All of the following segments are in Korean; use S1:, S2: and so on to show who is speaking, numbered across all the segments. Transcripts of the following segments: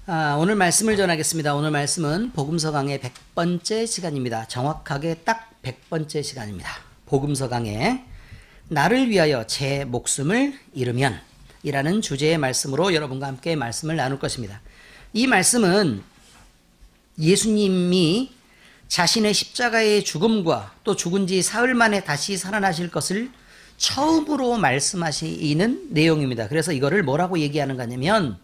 S1: 오늘 말씀을 전하겠습니다. 오늘 말씀은 복음서 강의 100번째 시간입니다. 정확하게 딱 100번째 시간입니다. 복음서 강의 나를 위하여 제 목숨을 잃으면 이라는 주제의 말씀으로 여러분과 함께 말씀을 나눌 것입니다. 이 말씀은 예수님이 자신의 십자가의 죽음과 또 죽은 지 사흘 만에 다시 살아나실 것을 처음으로 말씀하시는 내용입니다. 그래서 이거를 뭐라고 얘기하는 거냐면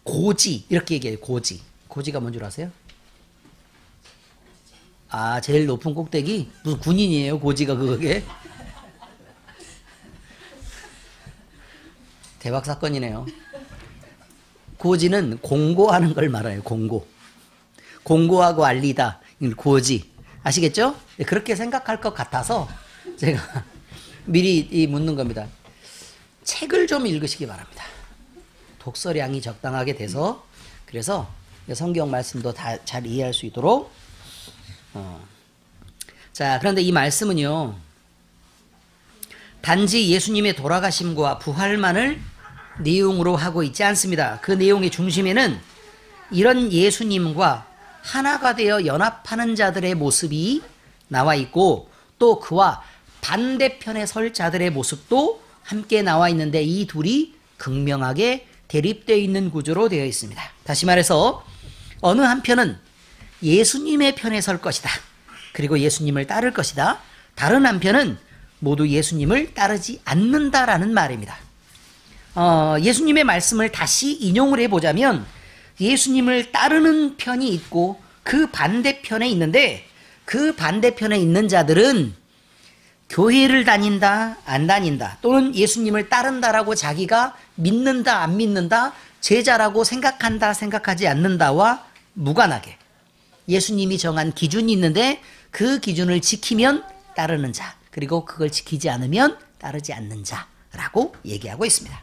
S1: 고지 이렇게 얘기해요. 고지가 뭔 줄 아세요? 제일 높은 꼭대기? 무슨 군인이에요 고지가 그게? 대박 사건이네요. 고지는 공고하는 걸 말해요. 공고하고 알리다. 고지 아시겠죠? 그렇게 생각할 것 같아서 제가 미리 묻는 겁니다. 책을 좀 읽으시기 바랍니다. 독서량이 적당하게 돼서 그래서 성경 말씀도 다 잘 이해할 수 있도록 자, 그런데 이 말씀은요 단지 예수님의 돌아가심과 부활만을 내용으로 하고 있지 않습니다. 그 내용의 중심에는 이런 예수님과 하나가 되어 연합하는 자들의 모습이 나와 있고 또 그와 반대편에 설 자들의 모습도 함께 나와 있는데 이 둘이 극명하게 대립되어 있는 구조로 되어 있습니다. 다시 말해서 어느 한편은 예수님의 편에 설 것이다. 그리고 예수님을 따를 것이다. 다른 한편은 모두 예수님을 따르지 않는다라는 말입니다. 예수님의 말씀을 다시 인용을 해보자면 예수님을 따르는 편이 있고 그 반대편에 있는데 그 반대편에 있는 자들은 교회를 다닌다 안 다닌다 또는 예수님을 따른다라고 자기가 믿는다 안 믿는다 제자라고 생각한다 생각하지 않는다와 무관하게 예수님이 정한 기준이 있는데 그 기준을 지키면 따르는 자 그리고 그걸 지키지 않으면 따르지 않는 자라고 얘기하고 있습니다.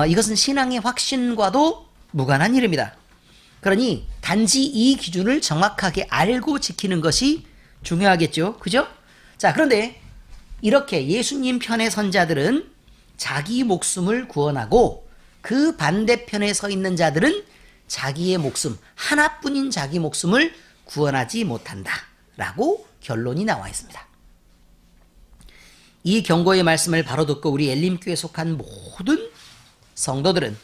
S1: 이것은 신앙의 확신과도 무관한 일입니다. 그러니 단지 이 기준을 정확하게 알고 지키는 것이 중요하겠죠. 그죠? 자, 그런데 이렇게 예수님 편에 선 자들은 자기 목숨을 구원하고 그 반대편에 서 있는 자들은 자기의 목숨, 하나뿐인 자기 목숨을 구원하지 못한다라고 결론이 나와 있습니다. 이 경고의 말씀을 바로 듣고 우리 엘림교에 속한 모든 성도들은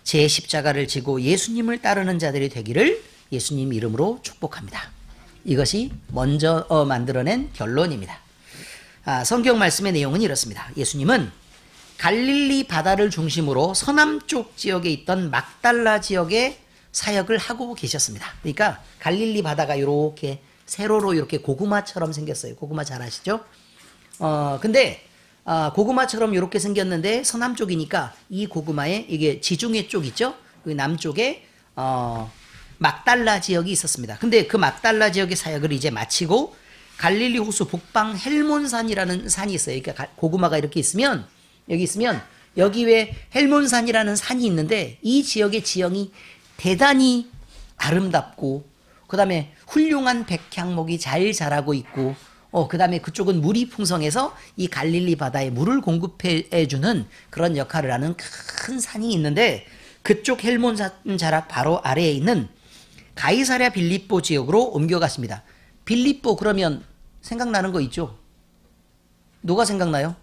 S1: 제 십자가를 지고 예수님을 따르는 자들이 되기를 예수님 이름으로 축복합니다. 이것이 먼저 만들어낸 결론입니다. 성경 말씀의 내용은 이렇습니다. 예수님은 갈릴리 바다를 중심으로 서남쪽 지역에 있던 막달라 지역에 사역을 하고 계셨습니다. 그러니까 갈릴리 바다가 이렇게 세로로 이렇게 고구마처럼 생겼어요. 고구마 잘 아시죠? 근데 고구마처럼 이렇게 생겼는데 서남쪽이니까 이 고구마에 이게 지중해 쪽 있죠? 그 남쪽에 막달라 지역이 있었습니다. 근데 그 막달라 지역의 사역을 이제 마치고 갈릴리 호수 북방 헬몬산이라는 산이 있어요. 그러니까 고구마가 이렇게 있으면 여기 왜 헬몬산이라는 산이 있는데 이 지역의 지형이 대단히 아름답고 그 다음에 훌륭한 백향목이 잘 자라고 있고 그 다음에 그쪽은 물이 풍성해서 이 갈릴리 바다에 물을 공급해주는 그런 역할을 하는 큰 산이 있는데 그쪽 헬몬산 자락 바로 아래에 있는 가이사랴 빌립보 지역으로 옮겨갔습니다. 빌립보 그러면 생각나는 거 있죠? 누가 생각나요?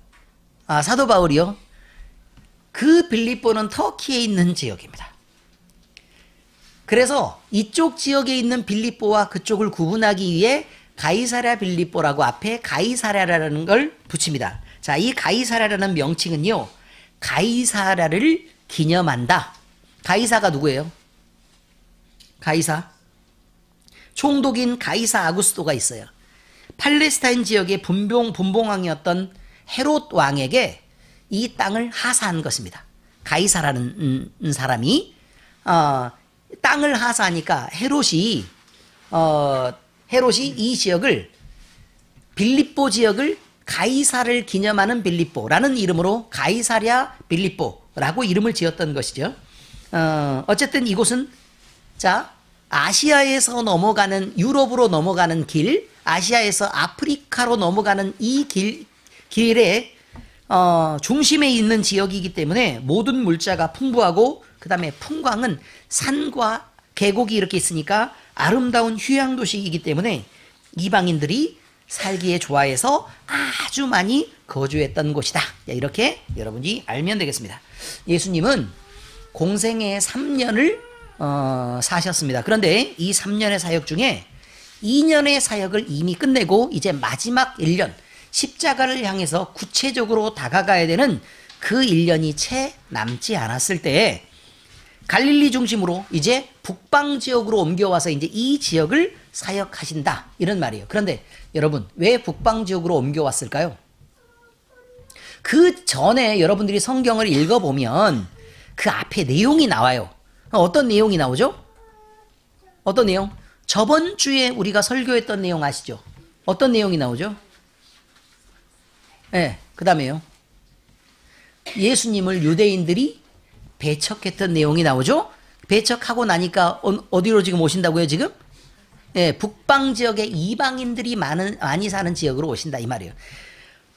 S1: 사도 바울이요. 그 빌립보는 터키에 있는 지역입니다. 그래서 이쪽 지역에 있는 빌립보와 그쪽을 구분하기 위해 가이사랴 빌립보라고 앞에 가이사랴라는 걸 붙입니다. 자, 이 가이사랴라는 명칭은요. 가이사랴를 기념한다. 가이사가 누구예요? 가이사. 총독인 가이사 아구스토가 있어요. 팔레스타인 지역의 분봉왕이었던 헤롯 왕에게 이 땅을 하사한 것입니다. 가이사라는 사람이 땅을 하사하니까 헤롯이 이 지역을 빌립보 지역을 가이사를 기념하는 빌립보라는 이름으로 가이사랴 빌립보라고 이름을 지었던 것이죠. 어쨌든 이곳은 자 아시아에서 넘어가는 유럽으로 넘어가는 길, 아시아에서 아프리카로 넘어가는 이 길에 중심에 있는 지역이기 때문에 모든 물자가 풍부하고 그 다음에 풍광은 산과 계곡이 이렇게 있으니까 아름다운 휴양도시이기 때문에 이방인들이 살기에 좋아해서 아주 많이 거주했던 곳이다. 이렇게 여러분이 알면 되겠습니다. 예수님은 공생애 3년을 사셨습니다. 그런데 이 3년의 사역 중에 2년의 사역을 이미 끝내고 이제 마지막 1년 십자가를 향해서 구체적으로 다가가야 되는 그 1년이 채 남지 않았을 때에 갈릴리 중심으로 이제 북방 지역으로 옮겨와서 이제 이 지역을 사역하신다 이런 말이에요. 그런데 여러분 왜 북방 지역으로 옮겨왔을까요? 그 전에 여러분들이 성경을 읽어보면 그 앞에 내용이 나와요. 어떤 내용이 나오죠? 어떤 내용? 저번 주에 우리가 설교했던 내용 아시죠? 어떤 내용이 나오죠? 네, 그 다음에요. 예수님을 유대인들이 배척했던 내용이 나오죠? 배척하고 나니까 어디로 지금 오신다고요, 지금? 네, 북방 지역에 이방인들이 많이 사는 지역으로 오신다, 이 말이에요.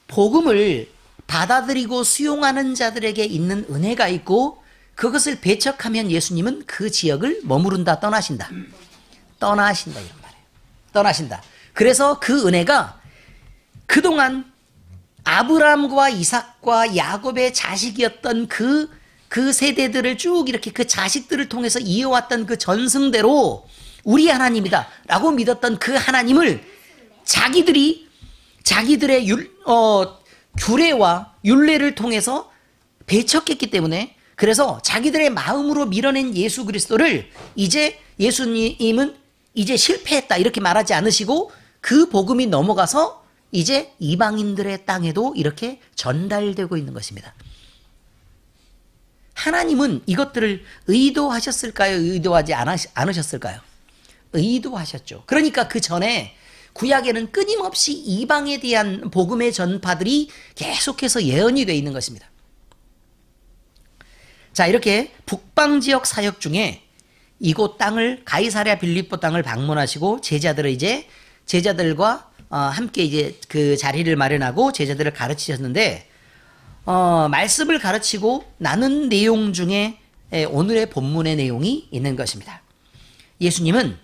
S1: 복음을 받아들이고 수용하는 자들에게 있는 은혜가 있고 그것을 배척하면 예수님은 그 지역을 머무른다, 떠나신다. 떠나신다, 이런 말이에요. 떠나신다. 그래서 그 은혜가 그동안 아브라함과 이삭과 야곱의 자식이었던 그 세대들을 쭉 이렇게 그 자식들을 통해서 이어왔던 그 전승대로 우리 하나님이다 라고 믿었던 그 하나님을 자기들의 규례와 율례를 통해서 배척했기 때문에 그래서 자기들의 마음으로 밀어낸 예수 그리스도를 이제 예수님은 이제 실패했다 이렇게 말하지 않으시고 그 복음이 넘어가서 이제 이방인들의 땅에도 이렇게 전달되고 있는 것입니다. 하나님은 이것들을 의도하셨을까요? 의도하지 않으셨을까요? 의도하셨죠. 그러니까 그 전에 구약에는 끊임없이 이방에 대한 복음의 전파들이 계속해서 예언이 되어 있는 것입니다. 자, 이렇게 북방 지역 사역 중에 이곳 땅을 가이사랴 빌립보 땅을 방문하시고 제자들과 함께 이제 그 자리를 마련하고 제자들을 가르치셨는데 말씀을 가르치고 나눈 내용 중에 오늘의 본문의 내용이 있는 것입니다. 예수님은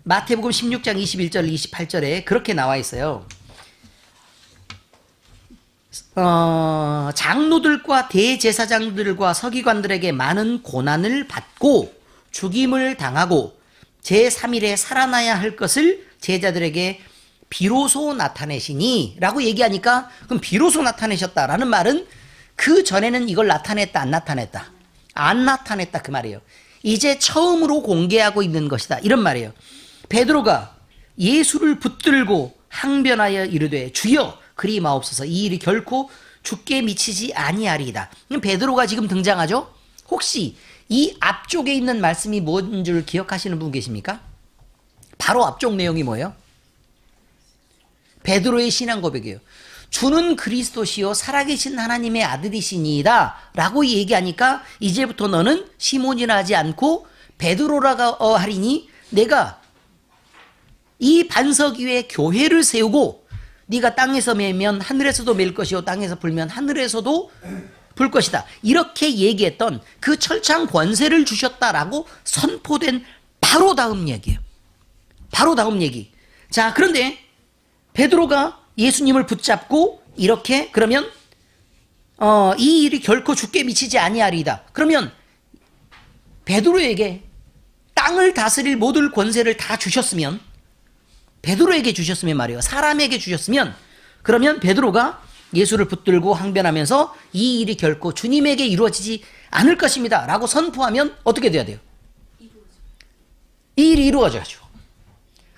S1: 마태복음 16장 21절 28절에 그렇게 나와 있어요. 장로들과 대제사장들과 서기관들에게 많은 고난을 받고 죽임을 당하고 제3일에 살아나야 할 것을 제자들에게 비로소 나타내시니 라고 얘기하니까 그럼 비로소 나타내셨다라는 말은 그 전에는 이걸 나타냈다 안 나타냈다? 안 나타냈다 그 말이에요. 이제 처음으로 공개하고 있는 것이다 이런 말이에요. 베드로가 예수를 붙들고 항변하여 이르되 주여 그리 마옵소서 이 일이 결코 죽게 미치지 아니하리이다. 베드로가 지금 등장하죠. 혹시 이 앞쪽에 있는 말씀이 뭔 줄 기억하시는 분 계십니까? 바로 앞쪽 내용이 뭐예요? 베드로의 신앙 고백이에요. 주는 그리스도시요 살아계신 하나님의 아들이시니이다 라고 얘기하니까 이제부터 너는 시몬이라 하지 않고 베드로라고 하리니 내가 이 반석 위에 교회를 세우고 네가 땅에서 매면 하늘에서도 맬 것이요 땅에서 불면 하늘에서도 불 것이다. 이렇게 얘기했던 그 철창 권세를 주셨다라고 선포된 바로 다음 얘기예요. 바로 다음 얘기. 자, 그런데 베드로가 예수님을 붙잡고 이렇게 그러면 이 일이 결코 죽게 미치지 아니하리이다. 그러면 베드로에게 땅을 다스릴 모든 권세를 다 주셨으면 베드로에게 주셨으면 말이에요. 사람에게 주셨으면 그러면 베드로가 예수를 붙들고 항변하면서 이 일이 결코 주님에게 이루어지지 않을 것입니다 라고 선포하면 어떻게 돼야 돼요? 이 일이 이루어져야죠.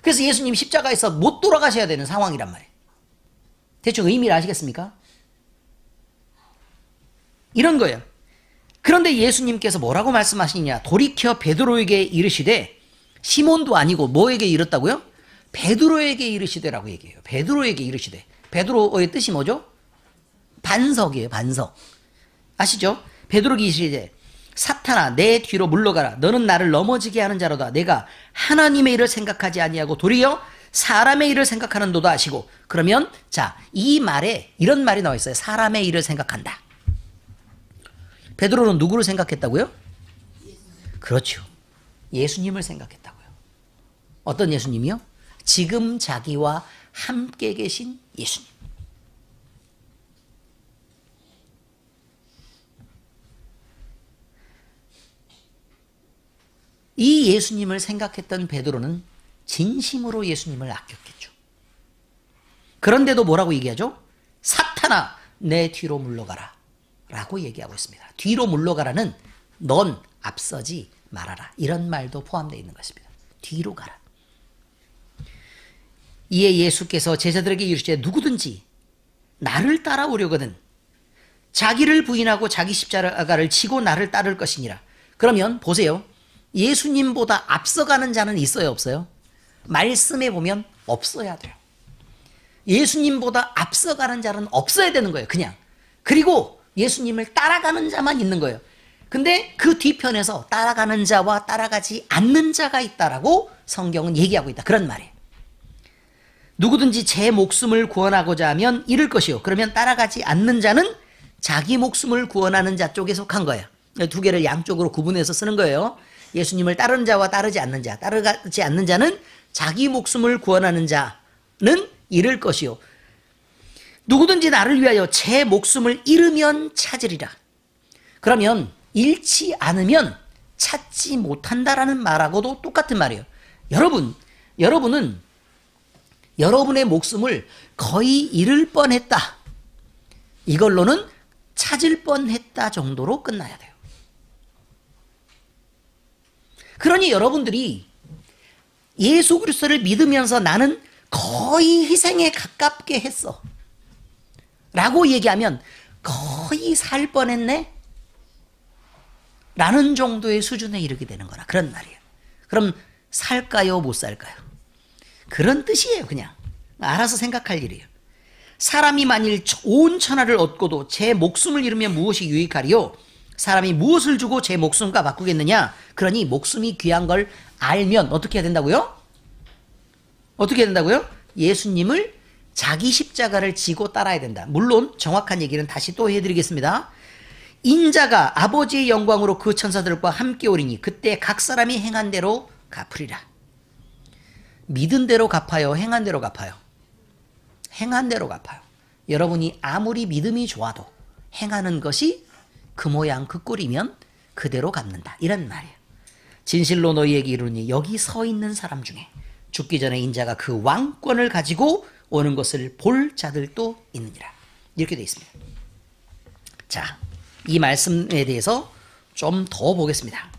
S1: 그래서 예수님 십자가에서 못 돌아가셔야 되는 상황이란 말이에요. 대충 의미를 아시겠습니까? 이런 거예요. 그런데 예수님께서 뭐라고 말씀하시느냐? 돌이켜 베드로에게 이르시되 시몬도 아니고 뭐에게 이르다고요? 베드로에게 이르시되라고 얘기해요. 베드로에게 이르시되. 베드로의 뜻이 뭐죠? 반석이에요. 반석. 아시죠? 베드로에게 이르시되 사탄아 내 뒤로 물러가라. 너는 나를 넘어지게 하는 자로다. 내가 하나님의 일을 생각하지 아니하고 도리어 사람의 일을 생각하는 도도 아시고. 그러면 자, 이 말에 이런 말이 나와 있어요. 사람의 일을 생각한다. 베드로는 누구를 생각했다고요? 그렇죠. 예수님을 생각했다고요. 어떤 예수님이요? 지금 자기와 함께 계신 예수님. 이 예수님을 생각했던 베드로는 진심으로 예수님을 아꼈겠죠. 그런데도 뭐라고 얘기하죠? 사탄아, 내 뒤로 물러가라 라고 얘기하고 있습니다. 뒤로 물러가라는 넌 앞서지 말아라, 이런 말도 포함되어 있는 것입니다. 뒤로 가라. 이에 예수께서 제자들에게 이르시되 누구든지 나를 따라오려거든 자기를 부인하고 자기 십자가를 지고 나를 따를 것이니라. 그러면 보세요. 예수님보다 앞서가는 자는 있어요, 없어요? 말씀에 보면 없어야 돼요. 예수님보다 앞서가는 자는 없어야 되는 거예요, 그냥. 그리고 예수님을 따라가는 자만 있는 거예요. 근데 그 뒤편에서 따라가는 자와 따라가지 않는 자가 있다라고 성경은 얘기하고 있다, 그런 말이에요. 누구든지 제 목숨을 구원하고자 하면 잃을 것이요. 그러면 따라가지 않는 자는 자기 목숨을 구원하는 자 쪽에 속한 거예요. 두 개를 양쪽으로 구분해서 쓰는 거예요. 예수님을 따르는 자와 따르지 않는 자. 따르지 않는 자는 자기 목숨을 구원하는 자는 잃을 것이요. 누구든지 나를 위하여 제 목숨을 잃으면 찾으리라. 그러면 잃지 않으면 찾지 못한다라는 말하고도 똑같은 말이에요. 여러분은 여러분의 목숨을 거의 잃을 뻔했다. 이걸로는 찾을 뻔했다 정도로 끝나야 돼요. 그러니 여러분들이 예수 그리스도를 믿으면서 나는 거의 희생에 가깝게 했어 라고 얘기하면 거의 살 뻔했네 라는 정도의 수준에 이르게 되는 거라, 그런 말이에요. 그럼 살까요, 못 살까요? 그런 뜻이에요. 그냥 알아서 생각할 일이에요. 사람이 만일 온 천하를 얻고도 제 목숨을 잃으면 무엇이 유익하리요? 사람이 무엇을 주고 제 목숨과 바꾸겠느냐? 그러니 목숨이 귀한 걸 알면 어떻게 해야 된다고요? 어떻게 해야 된다고요? 예수님을 자기 십자가를 지고 따라야 된다. 물론 정확한 얘기는 다시 또 해드리겠습니다. 인자가 아버지의 영광으로 그 천사들과 함께 오리니 그때 각 사람이 행한 대로 갚으리라. 믿은 대로 갚아요, 행한 대로 갚아요? 행한 대로 갚아요. 여러분이 아무리 믿음이 좋아도 행하는 것이 그 모양 그 꼴이면 그대로 갚는다, 이런 말이에요. 진실로 너희에게 이르니 여기 서 있는 사람 중에 죽기 전에 인자가 그 왕권을 가지고 오는 것을 볼 자들도 있느니라. 이렇게 되어 있습니다. 자, 이 말씀에 대해서 좀 더 보겠습니다.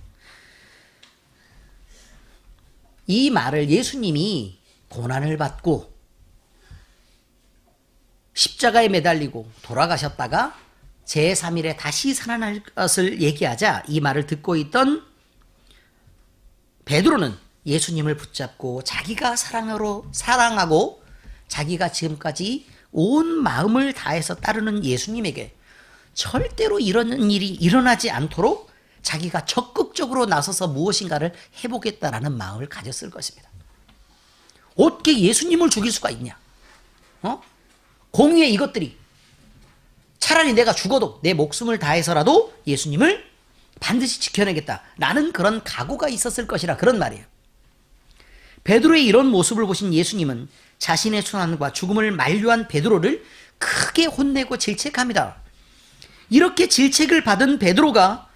S1: 이 말을 예수님이 고난을 받고 십자가에 매달리고 돌아가셨다가 제3일에 다시 살아날 것을 얘기하자 이 말을 듣고 있던 베드로는 예수님을 붙잡고 자기가 사랑하고 자기가 지금까지 온 마음을 다해서 따르는 예수님에게 절대로 이런 일이 일어나지 않도록 자기가 적극적으로 나서서 무엇인가를 해보겠다라는 마음을 가졌을 것입니다. 어떻게 예수님을 죽일 수가 있냐? 공의의 이것들이 차라리 내가 죽어도 내 목숨을 다해서라도 예수님을 반드시 지켜내겠다라는 그런 각오가 있었을 것이라, 그런 말이에요. 베드로의 이런 모습을 보신 예수님은 자신의 순환과 죽음을 만류한 베드로를 크게 혼내고 질책합니다. 이렇게 질책을 받은 베드로가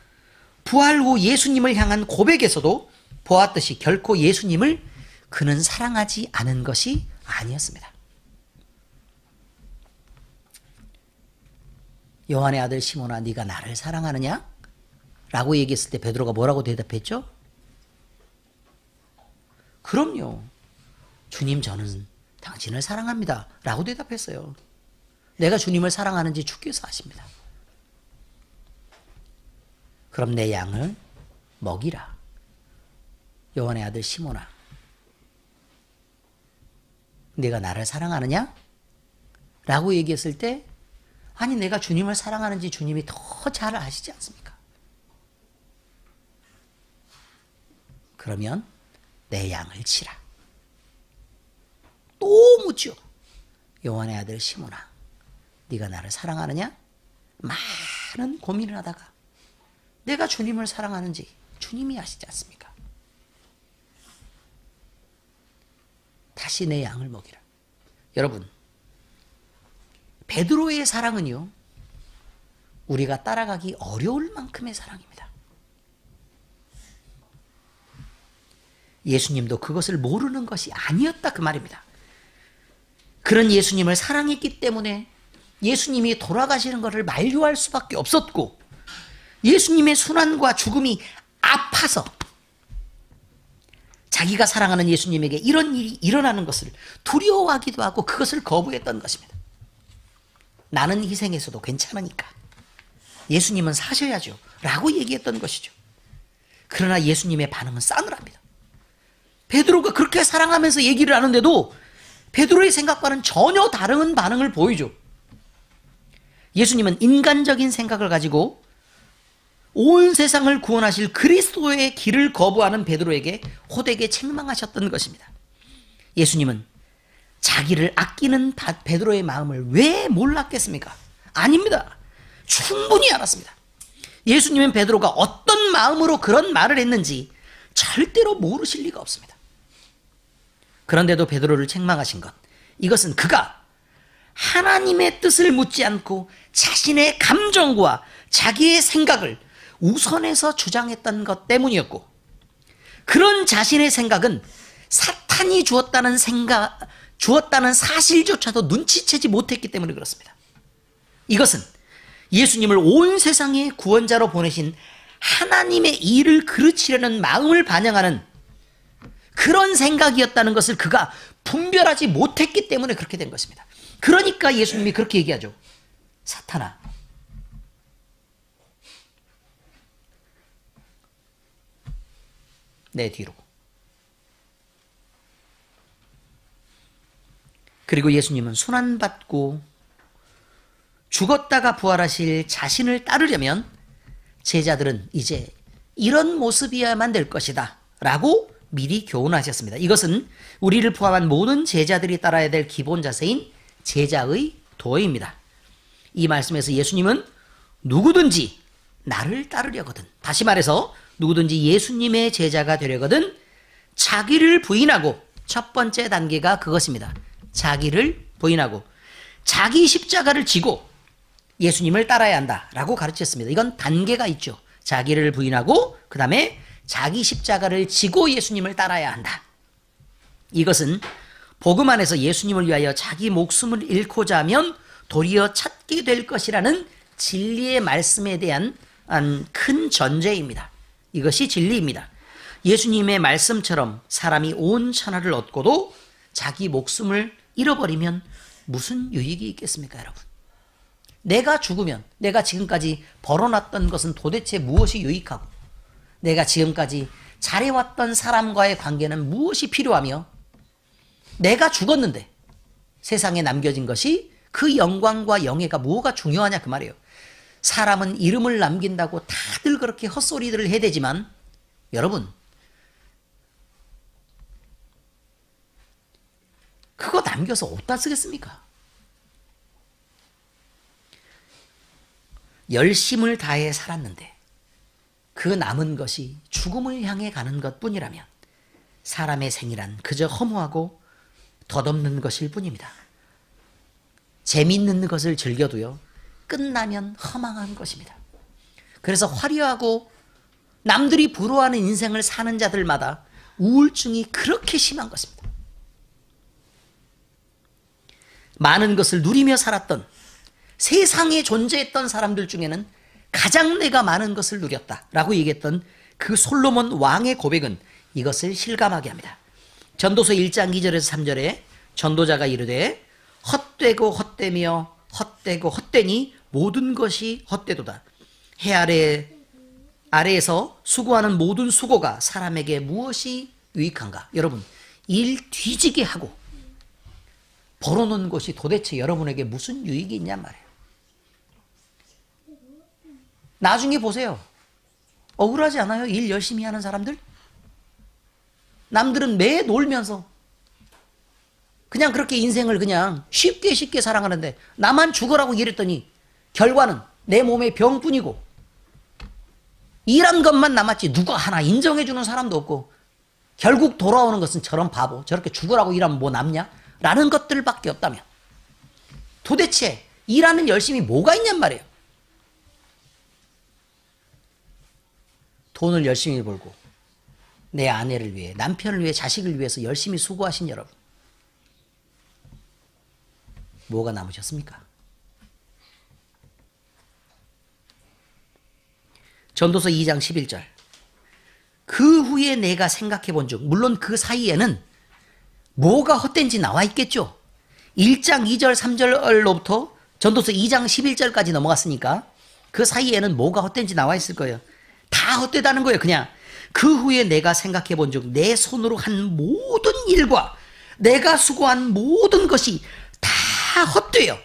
S1: 부활 후 예수님을 향한 고백에서도 보았듯이 결코 예수님을 그는 사랑하지 않은 것이 아니었습니다. 요한의 아들 시몬아, 네가 나를 사랑하느냐? 라고 얘기했을 때 베드로가 뭐라고 대답했죠? 그럼요. 주님, 저는 당신을 사랑합니다. 라고 대답했어요. 내가 주님을 사랑하는지 주께서 아십니다. 그럼 내 양을 먹이라. 요한의 아들 시몬아, 네가 나를 사랑하느냐? 라고 얘기했을 때, 아니 내가 주님을 사랑하는지 주님이 더 잘 아시지 않습니까? 그러면 내 양을 치라. 또 묻죠. 요한의 아들 시몬아, 네가 나를 사랑하느냐? 많은 고민을 하다가 내가 주님을 사랑하는지 주님이 아시지 않습니까? 다시 내 양을 먹이라. 여러분, 베드로의 사랑은요, 우리가 따라가기 어려울 만큼의 사랑입니다. 예수님도 그것을 모르는 것이 아니었다, 그 말입니다. 그런 예수님을 사랑했기 때문에 예수님이 돌아가시는 것을 만류할 수밖에 없었고, 예수님의 순환과 죽음이 아파서 자기가 사랑하는 예수님에게 이런 일이 일어나는 것을 두려워하기도 하고 그것을 거부했던 것입니다. 나는 희생해서도 괜찮으니까 예수님은 사셔야죠 라고 얘기했던 것이죠. 그러나 예수님의 반응은 싸늘합니다. 베드로가 그렇게 사랑하면서 얘기를 하는데도 베드로의 생각과는 전혀 다른 반응을 보이죠. 예수님은 인간적인 생각을 가지고 온 세상을 구원하실 그리스도의 길을 거부하는 베드로에게 호되게 책망하셨던 것입니다. 예수님은 자기를 아끼는 베드로의 마음을 왜 몰랐겠습니까? 아닙니다. 충분히 알았습니다. 예수님은 베드로가 어떤 마음으로 그런 말을 했는지 절대로 모르실 리가 없습니다. 그런데도 베드로를 책망하신 것, 이것은 그가 하나님의 뜻을 묻지 않고 자신의 감정과 자기의 생각을 우선해서 주장했던 것 때문이었고, 그런 자신의 생각은 사탄이 주었다는 사실조차도 눈치채지 못했기 때문에 그렇습니다. 이것은 예수님을 온 세상의 구원자로 보내신 하나님의 일을 그르치려는 마음을 반영하는 그런 생각이었다는 것을 그가 분별하지 못했기 때문에 그렇게 된 것입니다. 그러니까 예수님이 그렇게 얘기하죠. 사탄아, 내 뒤로. 그리고 예수님은 순환받고 죽었다가 부활하실 자신을 따르려면 제자들은 이제 이런 모습이어야만 될 것이다 라고 미리 교훈하셨습니다. 이것은 우리를 포함한 모든 제자들이 따라야 될 기본 자세인 제자의 도입니다. 이 말씀에서 예수님은 누구든지 나를 따르려거든, 다시 말해서 누구든지 예수님의 제자가 되려거든 자기를 부인하고, 첫 번째 단계가 그것입니다. 자기를 부인하고 자기 십자가를 지고 예수님을 따라야 한다라고 가르쳤습니다. 이건 단계가 있죠. 자기를 부인하고 그 다음에 자기 십자가를 지고 예수님을 따라야 한다. 이것은 복음 안에서 예수님을 위하여 자기 목숨을 잃고자 하면 도리어 찾게 될 것이라는 진리의 말씀에 대한 큰 전제입니다. 이것이 진리입니다. 예수님의 말씀처럼 사람이 온 천하를 얻고도 자기 목숨을 잃어버리면 무슨 유익이 있겠습니까, 여러분? 내가 죽으면 내가 지금까지 벌어놨던 것은 도대체 무엇이 유익하고, 내가 지금까지 잘해왔던 사람과의 관계는 무엇이 필요하며, 내가 죽었는데 세상에 남겨진 것이 그 영광과 영예가 뭐가 중요하냐 그 말이에요. 사람은 이름을 남긴다고 다들 그렇게 헛소리들을 해대지만 여러분, 그거 남겨서 어디다 쓰겠습니까? 열심을 다해 살았는데 그 남은 것이 죽음을 향해 가는 것뿐이라면 사람의 생이란 그저 허무하고 덧없는 것일 뿐입니다. 재미있는 것을 즐겨도요, 끝나면 허망한 것입니다. 그래서 화려하고 남들이 부러워하는 인생을 사는 자들마다 우울증이 그렇게 심한 것입니다. 많은 것을 누리며 살았던, 세상에 존재했던 사람들 중에는 가장 내가 많은 것을 누렸다라고 얘기했던 그 솔로몬 왕의 고백은 이것을 실감하게 합니다. 전도서 1장 2절에서 3절에 전도자가 이르되 헛되고 헛되며 헛되고 헛되니 모든 것이 헛되도다. 해 아래에서 수고하는 모든 수고가 사람에게 무엇이 유익한가? 여러분, 일 뒤지게 하고 벌어놓은 것이 도대체 여러분에게 무슨 유익이 있냔 말이에요. 나중에 보세요. 억울하지 않아요? 일 열심히 하는 사람들? 남들은 매 놀면서 그냥 그렇게 인생을 그냥 쉽게 쉽게 살아가는데 나만 죽으라고 이랬더니 결과는 내 몸의 병뿐이고 일한 것만 남았지 누가 하나 인정해주는 사람도 없고 결국 돌아오는 것은 저런 바보, 저렇게 죽으라고 일하면 뭐 남냐? 라는 것들밖에 없다면 도대체 일하는 열심히 뭐가 있냔 말이에요. 돈을 열심히 벌고 내 아내를 위해, 남편을 위해, 자식을 위해서 열심히 수고하신 여러분, 뭐가 남으셨습니까? 전도서 2장 11절. 그 후에 내가 생각해 본 중, 물론 그 사이에는 뭐가 헛된지 나와 있겠죠. 1장 2절 3절로부터 전도서 2장 11절까지 넘어갔으니까 그 사이에는 뭐가 헛된지 나와 있을 거예요. 다 헛되다는 거예요. 그냥 그 후에 내가 생각해 본 중 내 손으로 한 모든 일과 내가 수고한 모든 것이 다 헛되어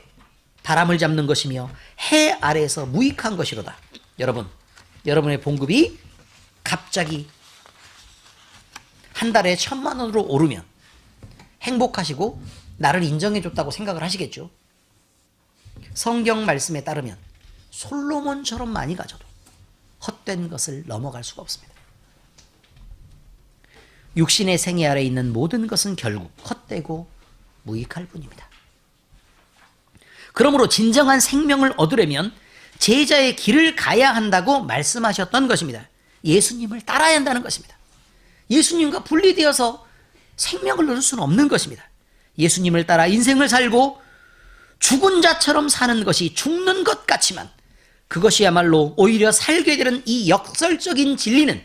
S1: 바람을 잡는 것이며 해 아래에서 무익한 것이로다. 여러분, 여러분의 봉급이 갑자기 한 달에 1,000만 원으로 오르면 행복하시고 나를 인정해줬다고 생각을 하시겠죠. 성경 말씀에 따르면 솔로몬처럼 많이 가져도 헛된 것을 넘어갈 수가 없습니다. 육신의 생애 아래 있는 모든 것은 결국 헛되고 무익할 뿐입니다. 그러므로 진정한 생명을 얻으려면 제자의 길을 가야 한다고 말씀하셨던 것입니다. 예수님을 따라야 한다는 것입니다. 예수님과 분리되어서 생명을 얻을 수는 없는 것입니다. 예수님을 따라 인생을 살고 죽은 자처럼 사는 것이 죽는 것 같지만 그것이야말로 오히려 살게 되는 이 역설적인 진리는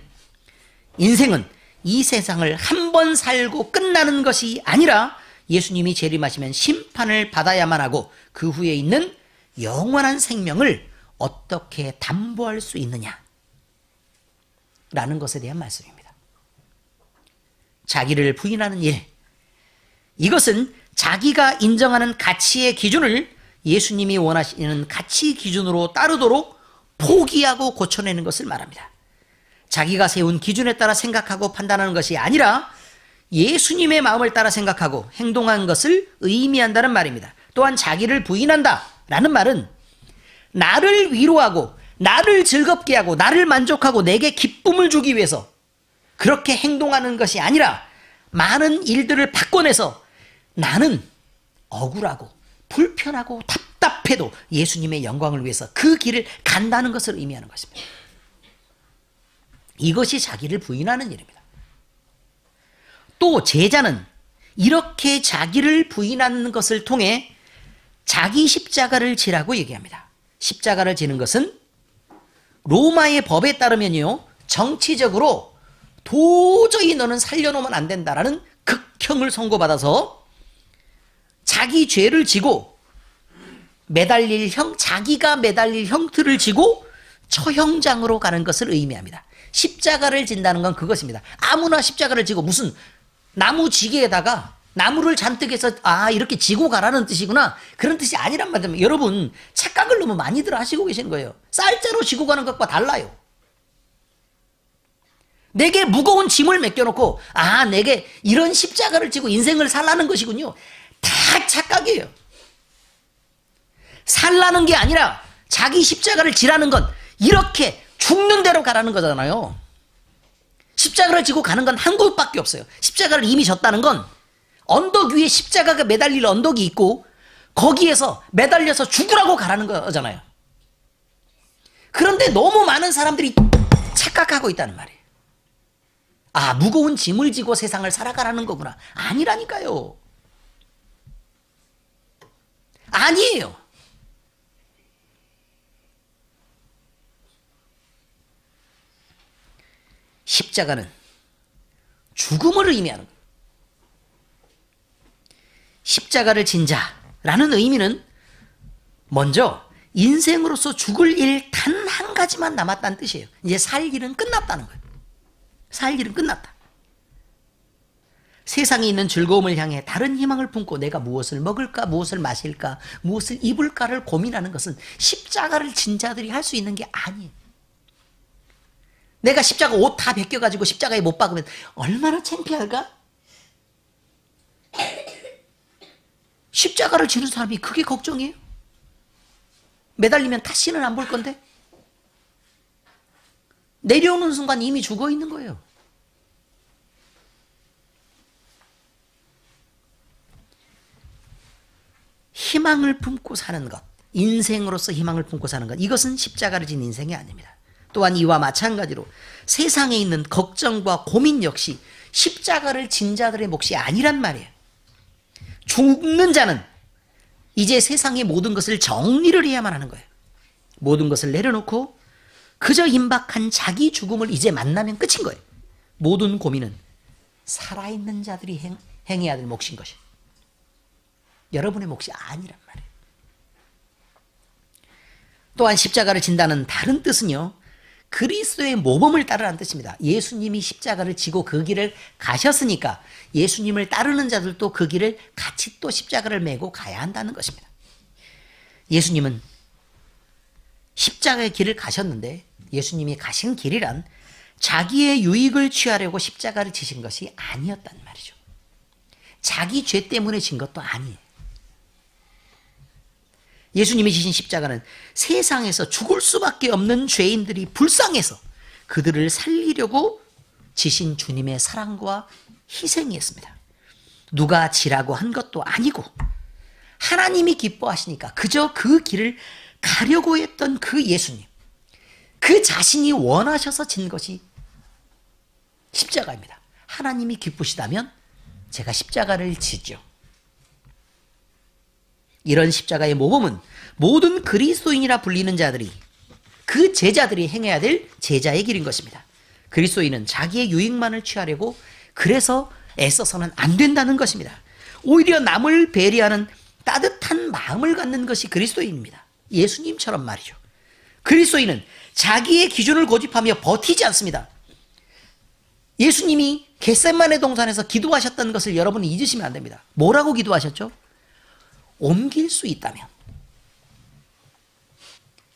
S1: 인생은 이 세상을 한 번 살고 끝나는 것이 아니라 예수님이 재림하시면 심판을 받아야만 하고 그 후에 있는 영원한 생명을 어떻게 담보할 수 있느냐 라는 것에 대한 말씀입니다. 자기를 부인하는 일, 이것은 자기가 인정하는 가치의 기준을 예수님이 원하시는 가치 기준으로 따르도록 포기하고 고쳐내는 것을 말합니다. 자기가 세운 기준에 따라 생각하고 판단하는 것이 아니라 예수님의 마음을 따라 생각하고 행동한 것을 의미한다는 말입니다. 또한 자기를 부인한다 라는 말은 나를 위로하고 나를 즐겁게 하고 나를 만족하고 내게 기쁨을 주기 위해서 그렇게 행동하는 것이 아니라 많은 일들을 바꿔내서 나는 억울하고 불편하고 답답해도 예수님의 영광을 위해서 그 길을 간다는 것을 의미하는 것입니다. 이것이 자기를 부인하는 일입니다. 또 제자는 이렇게 자기를 부인하는 것을 통해 자기 십자가를 지라고 얘기합니다. 십자가를 지는 것은 로마의 법에 따르면요, 정치적으로 도저히 너는 살려놓으면 안 된다라는 극형을 선고받아서 자기 죄를 지고 자기가 매달릴 형틀을 지고 처형장으로 가는 것을 의미합니다. 십자가를 진다는 건 그것입니다. 아무나 십자가를 지고 무슨 나무 지게에다가 나무를 잔뜩 해서 이렇게 지고 가라는 뜻이구나, 그런 뜻이 아니란 말입니다. 여러분, 착각을 너무 많이들 하시고 계시는 거예요. 쌀자로 지고 가는 것과 달라요. 내게 무거운 짐을 맡겨놓고 내게 이런 십자가를 지고 인생을 살라는 것이군요. 다 착각이에요. 살라는 게 아니라 자기 십자가를 지라는 건 이렇게 죽는 대로 가라는 거잖아요. 십자가를 지고 가는 건 한 곳밖에 없어요. 십자가를 이미 졌다는 건 언덕 위에 십자가가 매달릴 언덕이 있고 거기에서 매달려서 죽으라고 가라는 거잖아요. 그런데 너무 많은 사람들이 착각하고 있다는 말이에요. 무거운 짐을 지고 세상을 살아가라는 거구나. 아니라니까요. 아니에요. 십자가는 죽음을 의미하는 거예요. 십자가를 진 자라는 의미는 먼저 인생으로서 죽을 일 단 한 가지만 남았다는 뜻이에요. 이제 살 일은 끝났다는 거예요. 살 일은 끝났다. 세상에 있는 즐거움을 향해 다른 희망을 품고 내가 무엇을 먹을까, 무엇을 마실까, 무엇을 입을까를 고민하는 것은 십자가를 진 자들이 할 수 있는 게 아니에요. 내가 십자가 옷 다 벗겨가지고 십자가에 못 박으면 얼마나 창피할까? 십자가를 지는 사람이 그게 걱정이에요? 매달리면 다시는 안 볼 건데? 내려오는 순간 이미 죽어 있는 거예요. 희망을 품고 사는 것, 인생으로서 희망을 품고 사는 것, 이것은 십자가를 진 인생이 아닙니다. 또한 이와 마찬가지로 세상에 있는 걱정과 고민 역시 십자가를 진 자들의 몫이 아니란 말이에요. 죽는 자는 이제 세상의 모든 것을 정리를 해야만 하는 거예요. 모든 것을 내려놓고 그저 임박한 자기 죽음을 이제 만나면 끝인 거예요. 모든 고민은 살아있는 자들이 행해야 될 몫인 것이에요. 여러분의 몫이 아니란 말이에요. 또한 십자가를 진다는 다른 뜻은요, 그리스도의 모범을 따르라는 뜻입니다. 예수님이 십자가를 지고 그 길을 가셨으니까 예수님을 따르는 자들도 그 길을 같이 또 십자가를 메고 가야 한다는 것입니다. 예수님은 십자가의 길을 가셨는데 예수님이 가신 길이란 자기의 유익을 취하려고 십자가를 지신 것이 아니었단 말이죠. 자기 죄 때문에 진 것도 아니에요. 예수님이 지신 십자가는 세상에서 죽을 수밖에 없는 죄인들이 불쌍해서 그들을 살리려고 지신 주님의 사랑과 희생이었습니다. 누가 지라고 한 것도 아니고 하나님이 기뻐하시니까 그저 그 길을 가려고 했던 그 예수님, 그 자신이 원하셔서 진 것이 십자가입니다. 하나님이 기쁘시다면 제가 십자가를 지죠. 이런 십자가의 모범은 모든 그리스도인이라 불리는 자들이, 그 제자들이 행해야 될 제자의 길인 것입니다. 그리스도인은 자기의 유익만을 취하려고 그래서 애써서는 안 된다는 것입니다. 오히려 남을 배려하는 따뜻한 마음을 갖는 것이 그리스도인입니다. 예수님처럼 말이죠. 그리스도인은 자기의 기준을 고집하며 버티지 않습니다. 예수님이 겟세마네 동산에서 기도하셨던 것을 여러분이 잊으시면 안 됩니다. 뭐라고 기도하셨죠? 옮길 수 있다면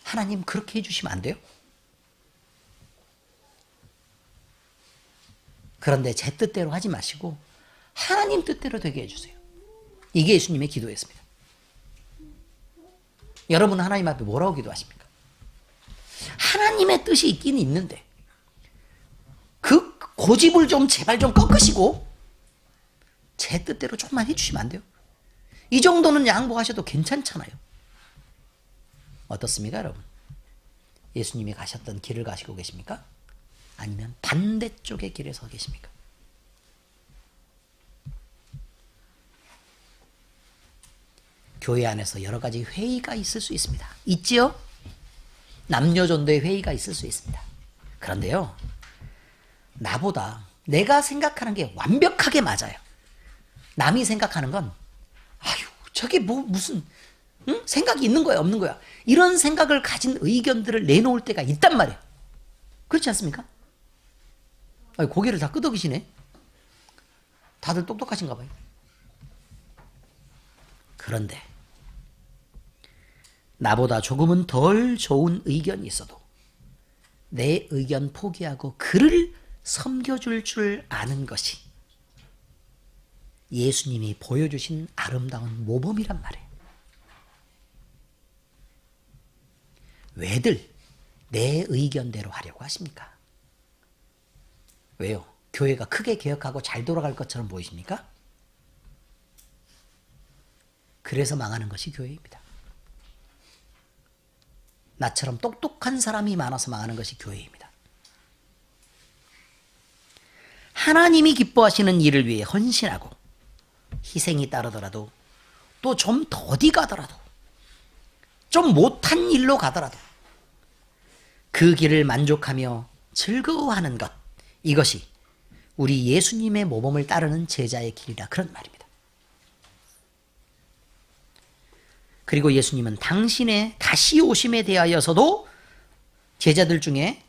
S1: 하나님 그렇게 해주시면 안 돼요? 그런데 제 뜻대로 하지 마시고 하나님 뜻대로 되게 해주세요. 이게 예수님의 기도였습니다. 여러분은 하나님 앞에 뭐라고 기도하십니까? 하나님의 뜻이 있긴 있는데 그 고집을 좀 제발 좀 꺾으시고 제 뜻대로 조금만 해주시면 안 돼요? 이 정도는 양보하셔도 괜찮잖아요. 어떻습니까, 여러분? 예수님이 가셨던 길을 가시고 계십니까? 아니면 반대쪽의 길에 서 계십니까? 교회 안에서 여러 가지 회의가 있을 수 있습니다. 있지요? 남녀전도의 회의가 있을 수 있습니다. 그런데요, 나보다 내가 생각하는 게 완벽하게 맞아요. 남이 생각하는 건 아유, 저게 무슨 생각이 있는 거야, 없는 거야. 이런 생각을 가진 의견들을 내놓을 때가 있단 말이에요. 그렇지 않습니까? 아니, 고개를 다 끄덕이시네. 다들 똑똑하신가 봐요. 그런데 나보다 조금은 덜 좋은 의견이 있어도 내 의견 포기하고 그를 섬겨줄 줄 아는 것이 예수님이 보여주신 아름다운 모범이란 말이에요. 왜들 내 의견대로 하려고 하십니까? 왜요? 교회가 크게 개혁하고 잘 돌아갈 것처럼 보이십니까? 그래서 망하는 것이 교회입니다. 나처럼 똑똑한 사람이 많아서 망하는 것이 교회입니다. 하나님이 기뻐하시는 일을 위해 헌신하고 희생이 따르더라도 또 좀 더디 가더라도 좀 못한 일로 가더라도 그 길을 만족하며 즐거워하는 것, 이것이 우리 예수님의 모범을 따르는 제자의 길이라 그런 말입니다. 그리고 예수님은 당신의 다시 오심에 대하여서도 제자들 중에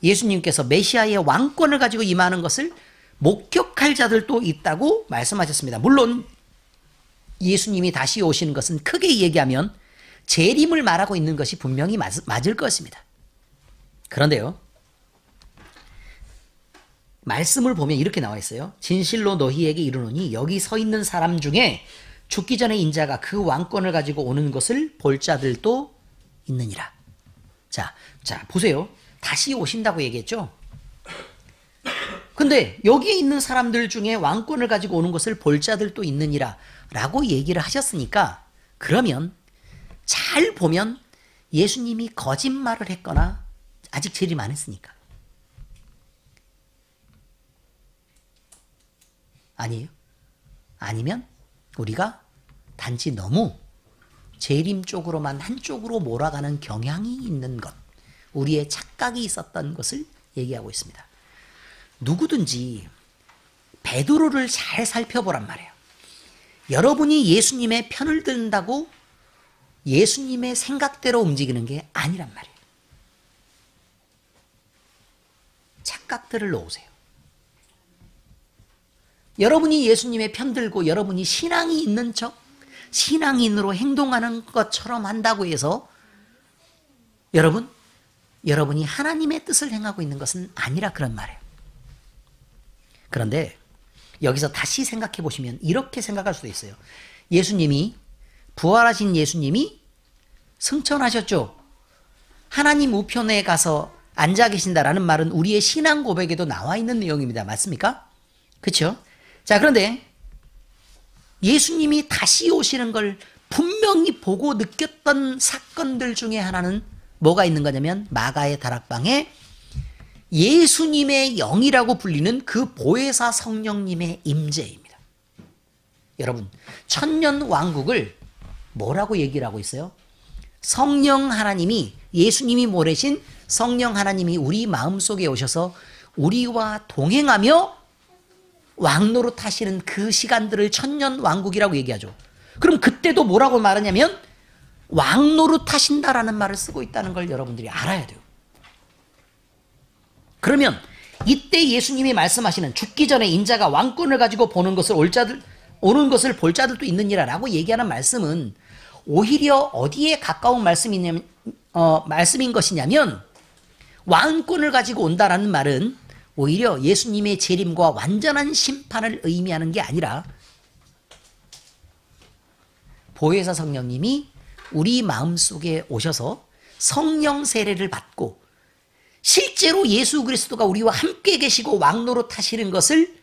S1: 예수님께서 메시아의 왕권을 가지고 임하는 것을 목격할 자들도 있다고 말씀하셨습니다. 물론 예수님이 다시 오시는 것은 크게 얘기하면 재림을 말하고 있는 것이 분명히 맞을 것입니다. 그런데요, 말씀을 보면 이렇게 나와 있어요. 진실로 너희에게 이르노니 여기 서 있는 사람 중에 죽기 전에 인자가 그 왕권을 가지고 오는 것을 볼 자들도 있느니라. 자, 보세요. 다시 오신다고 얘기했죠? 근데 여기에 있는 사람들 중에 왕권을 가지고 오는 것을 볼 자들도 있느니라 라고 얘기를 하셨으니까, 그러면 잘 보면 예수님이 거짓말을 했거나 아직 재림 안 했으니까. 아니에요? 아니면 우리가 단지 너무 재림 쪽으로만 한쪽으로 몰아가는 경향이 있는 것, 우리의 착각이 있었던 것을 얘기하고 있습니다. 누구든지 베드로를 잘 살펴보란 말이에요. 여러분이 예수님의 편을 든다고 예수님의 생각대로 움직이는 게 아니란 말이에요. 착각들을 놓으세요. 여러분이 예수님의 편 들고 여러분이 신앙이 있는 척, 신앙인으로 행동하는 것처럼 한다고 해서 여러분이 하나님의 뜻을 행하고 있는 것은 아니라 그런 말이에요. 그런데 여기서 다시 생각해 보시면 이렇게 생각할 수도 있어요. 예수님이, 부활하신 예수님이 승천하셨죠. 하나님 우편에 가서 앉아 계신다라는 말은 우리의 신앙 고백에도 나와 있는 내용입니다. 맞습니까? 그렇죠? 자, 그런데 예수님이 다시 오시는 걸 분명히 보고 느꼈던 사건들 중에 하나는 뭐가 있는 거냐면, 마가의 다락방에 예수님의 영이라고 불리는 그 보혜사 성령님의 임재입니다. 여러분, 천년 왕국을 뭐라고 얘기를 하고 있어요? 성령 하나님이, 예수님이 보내신 성령 하나님이 우리 마음속에 오셔서 우리와 동행하며 왕노릇 하시는 그 시간들을 천년 왕국이라고 얘기하죠. 그럼 그때도 뭐라고 말하냐면 왕노릇 하신다라는 말을 쓰고 있다는 걸 여러분들이 알아야 돼요. 그러면 이때 예수님이 말씀하시는 죽기 전에 인자가 왕권을 가지고 오는 것을 볼 자들도 있느니라라고 얘기하는 말씀은 오히려 어디에 가까운 말씀인 것이냐면, 왕권을 가지고 온다라는 말은 오히려 예수님의 재림과 완전한 심판을 의미하는 게 아니라 보혜사 성령님이 우리 마음속에 오셔서 성령 세례를 받고 실제로 예수 그리스도가 우리와 함께 계시고 왕노릇 하시는 것을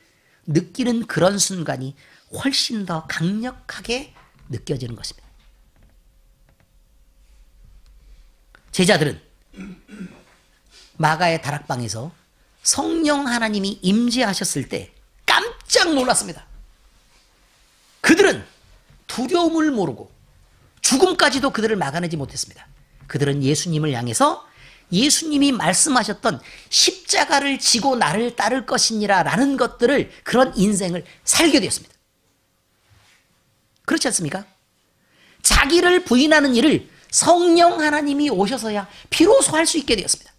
S1: 느끼는 그런 순간이 훨씬 더 강력하게 느껴지는 것입니다. 제자들은 마가의 다락방에서 성령 하나님이 임재하셨을 때 깜짝 놀랐습니다. 그들은 두려움을 모르고 죽음까지도 그들을 막아내지 못했습니다. 그들은 예수님을 향해서 예수님이 말씀하셨던 십자가를 지고 나를 따를 것이니라 라는 것들을, 그런 인생을 살게 되었습니다. 그렇지 않습니까? 자기를 부인하는 일을 성령 하나님이 오셔서야 비로소 할 수 있게 되었습니다.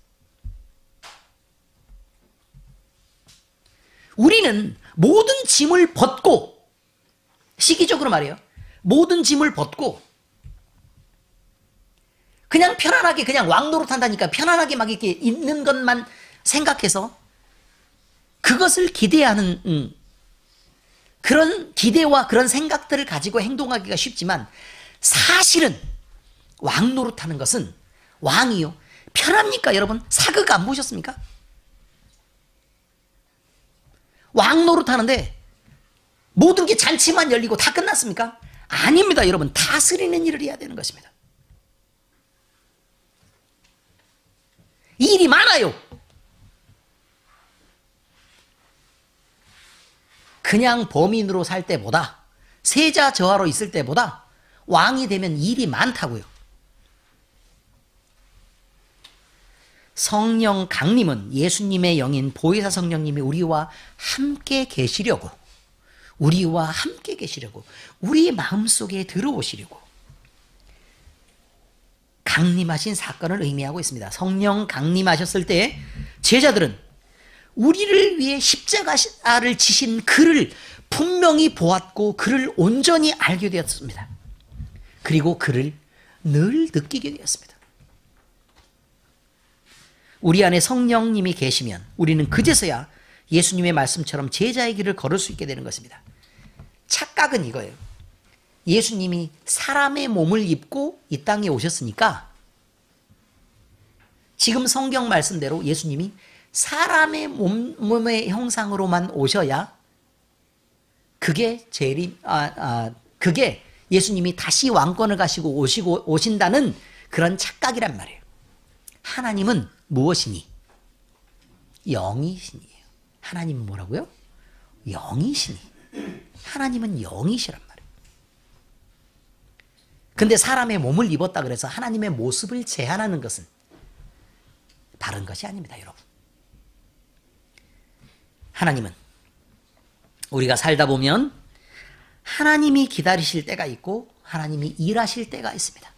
S1: 우리는 모든 짐을 벗고, 시기적으로 말해요, 모든 짐을 벗고 그냥 편안하게, 그냥 왕노릇 한다니까 편안하게 막 이렇게 있는 것만 생각해서 그것을 기대하는 그런 기대와 그런 생각들을 가지고 행동하기가 쉽지만, 사실은 왕노릇 하는 것은, 왕이요, 편합니까? 여러분, 사극 안 보셨습니까? 왕노릇 하는데 모든 게 잔치만 열리고 다 끝났습니까? 아닙니다. 여러분, 다스리는 일을 해야 되는 것입니다. 일이 많아요. 그냥 범인으로 살 때보다, 세자 저하로 있을 때보다 왕이 되면 일이 많다고요. 성령 강림은 예수님의 영인 보혜사 성령님이 우리와 함께 계시려고, 우리 마음속에 들어오시려고 강림하신 사건을 의미하고 있습니다. 성령 강림하셨을 때 제자들은 우리를 위해 십자가를 지신 그를 분명히 보았고 그를 온전히 알게 되었습니다. 그리고 그를 늘 느끼게 되었습니다. 우리 안에 성령님이 계시면 우리는 그제서야 예수님의 말씀처럼 제자의 길을 걸을 수 있게 되는 것입니다. 착각은 이거예요. 예수님이 사람의 몸을 입고 이 땅에 오셨으니까 지금 성경 말씀대로 예수님이 사람의 몸의 형상으로만 오셔야 그게 그게 예수님이 다시 왕권을 가시고 오신다는 그런 착각이란 말이에요. 하나님은 무엇이니? 영이시니에요. 하나님은 뭐라고요? 영이시니. 하나님은 영이시란 말이에요. 근데 사람의 몸을 입었다 그래서 하나님의 모습을 제한하는 것은 다른 것이 아닙니다, 여러분. 하나님은 우리가 살다 보면 하나님이 기다리실 때가 있고 하나님이 일하실 때가 있습니다.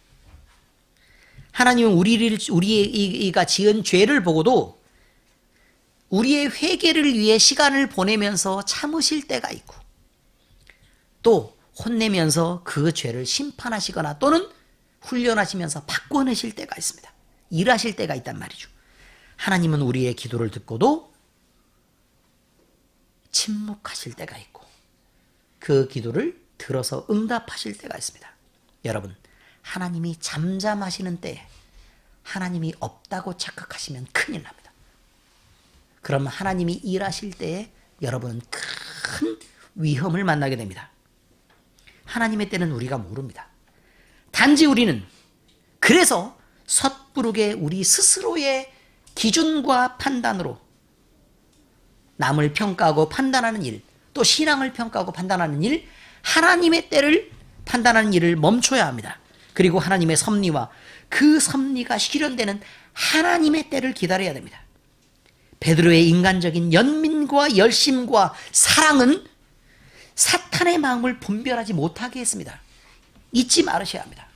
S1: 하나님은 우리가 지은 죄를 보고도 우리의 회개를 위해 시간을 보내면서 참으실 때가 있고 또 혼내면서 그 죄를 심판하시거나 또는 훈련하시면서 바꿔내실 때가 있습니다. 일하실 때가 있단 말이죠. 하나님은 우리의 기도를 듣고도 침묵하실 때가 있고 그 기도를 들어서 응답하실 때가 있습니다. 여러분, 하나님이 잠잠하시는 때에 하나님이 없다고 착각하시면 큰일 납니다. 그럼 하나님이 일하실 때에 여러분은 큰 위험을 만나게 됩니다. 하나님의 때는 우리가 모릅니다. 단지 우리는 그래서 섣부르게 우리 스스로의 기준과 판단으로 남을 평가하고 판단하는 일, 또 신앙을 평가하고 판단하는 일, 하나님의 때를 판단하는 일을 멈춰야 합니다. 그리고 하나님의 섭리와 그 섭리가 실현되는 하나님의 때를 기다려야 됩니다. 베드로의 인간적인 연민과 열심과 사랑은 사탄의 마음을 분별하지 못하게 했습니다. 잊지 말으셔야 합니다.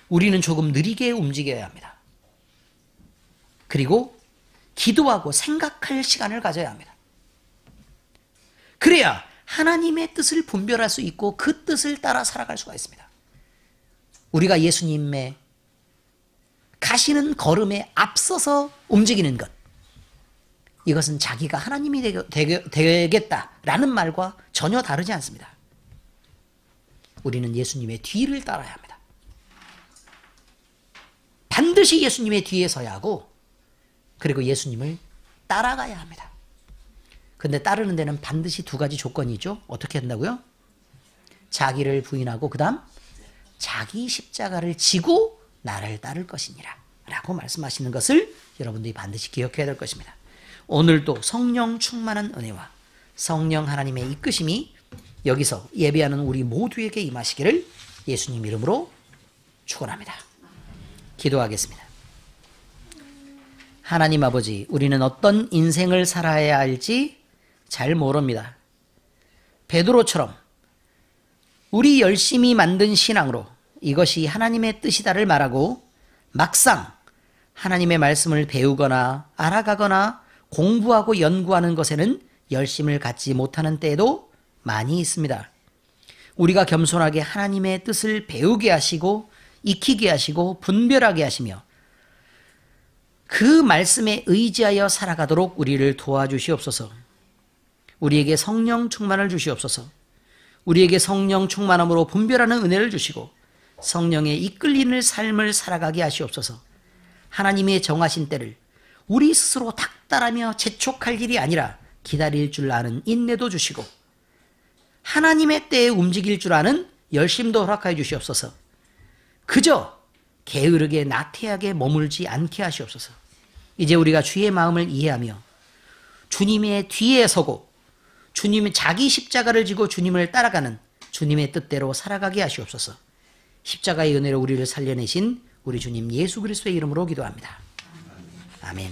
S1: 우리는 조금 느리게 움직여야 합니다. 그리고 기도하고 생각할 시간을 가져야 합니다. 그래야 하나님의 뜻을 분별할 수 있고 그 뜻을 따라 살아갈 수가 있습니다. 우리가 예수님의 가시는 걸음에 앞서서 움직이는 것, 이것은 자기가 하나님이 되겠다라는 말과 전혀 다르지 않습니다. 우리는 예수님의 뒤를 따라야 합니다. 반드시 예수님의 뒤에 서야 하고 그리고 예수님을 따라가야 합니다. 근데 따르는 데는 반드시 두 가지 조건이 있죠. 어떻게 한다고요? 자기를 부인하고 그 다음 자기 십자가를 지고 나를 따를 것이니라 라고 말씀하시는 것을 여러분들이 반드시 기억해야 될 것입니다. 오늘도 성령 충만한 은혜와 성령 하나님의 이끄심이 여기서 예배하는 우리 모두에게 임하시기를 예수님 이름으로 축원합니다. 기도하겠습니다. 하나님 아버지, 우리는 어떤 인생을 살아야 할지 잘 모릅니다. 베드로처럼 우리 열심히 만든 신앙으로 이것이 하나님의 뜻이다를 말하고 막상 하나님의 말씀을 배우거나 알아가거나 공부하고 연구하는 것에는 열심을 갖지 못하는 때도 많이 있습니다. 우리가 겸손하게 하나님의 뜻을 배우게 하시고 익히게 하시고 분별하게 하시며 그 말씀에 의지하여 살아가도록 우리를 도와주시옵소서. 우리에게 성령 충만을 주시옵소서. 우리에게 성령 충만함으로 분별하는 은혜를 주시고 성령의 이끌리는 삶을 살아가게 하시옵소서. 하나님의 정하신 때를 우리 스스로 닥달하며 재촉할 일이 아니라 기다릴 줄 아는 인내도 주시고 하나님의 때에 움직일 줄 아는 열심도 허락하여 주시옵소서. 그저 게으르게 나태하게 머물지 않게 하시옵소서. 이제 우리가 주의 마음을 이해하며 주님의 뒤에 서고 주님의 자기 십자가를 지고 주님을 따라가는 주님의 뜻대로 살아가게 하시옵소서. 십자가의 은혜로 우리를 살려내신 우리 주님 예수 그리스도의 이름으로 기도합니다. 아멘.